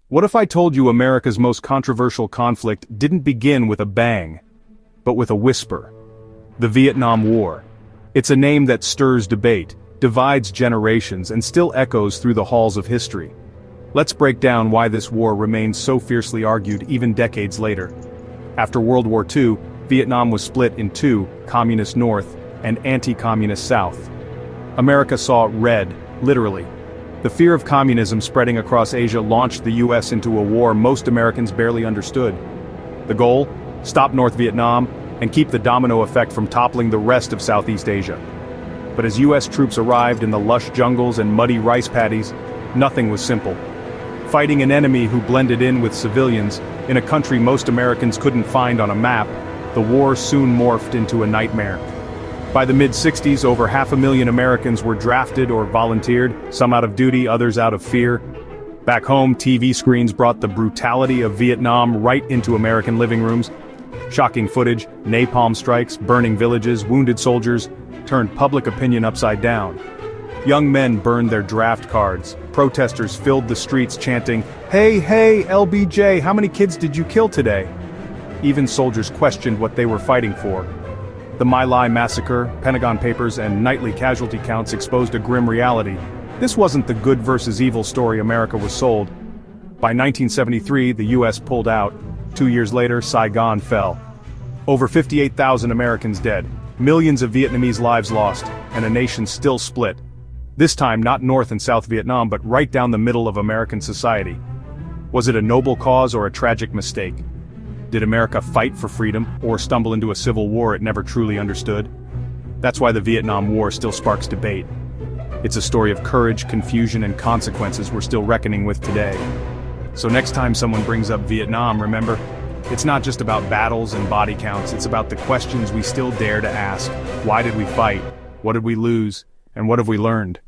What if I told you America's most controversial conflict didn't begin with a bang, but with a whisper? The Vietnam War. It's a name that stirs debate, divides generations, and still echoes through the halls of history. Let's break down why this war remains so fiercely argued even decades later. After World War II, Vietnam was split in two, Communist North and anti-Communist South. America saw red, literally. The fear of communism spreading across Asia launched the US into a war most Americans barely understood. The goal? Stop North Vietnam and keep the domino effect from toppling the rest of Southeast Asia. But as US troops arrived in the lush jungles and muddy rice paddies, nothing was simple. Fighting an enemy who blended in with civilians, in a country most Americans couldn't find on a map, the war soon morphed into a nightmare. By the mid-60s, over 500,000 Americans were drafted or volunteered, some out of duty, others out of fear. Back home, TV screens brought the brutality of Vietnam right into American living rooms. Shocking footage, napalm strikes, burning villages, wounded soldiers, turned public opinion upside down. Young men burned their draft cards. Protesters filled the streets chanting, "Hey, hey, LBJ, how many kids did you kill today?" Even soldiers questioned what they were fighting for. The My Lai massacre, Pentagon Papers, and nightly casualty counts exposed a grim reality. This wasn't the good versus evil story America was sold. By 1973, the US pulled out. 2 years later, Saigon fell. Over 58,000 Americans dead, millions of Vietnamese lives lost, and a nation still split. This time not North and South Vietnam, but right down the middle of American society. Was it a noble cause or a tragic mistake? Did America fight for freedom, or stumble into a civil war it never truly understood? That's why the Vietnam War still sparks debate. It's a story of courage, confusion, and consequences we're still reckoning with today. So next time someone brings up Vietnam, remember, it's not just about battles and body counts, it's about the questions we still dare to ask. Why did we fight? What did we lose? And what have we learned?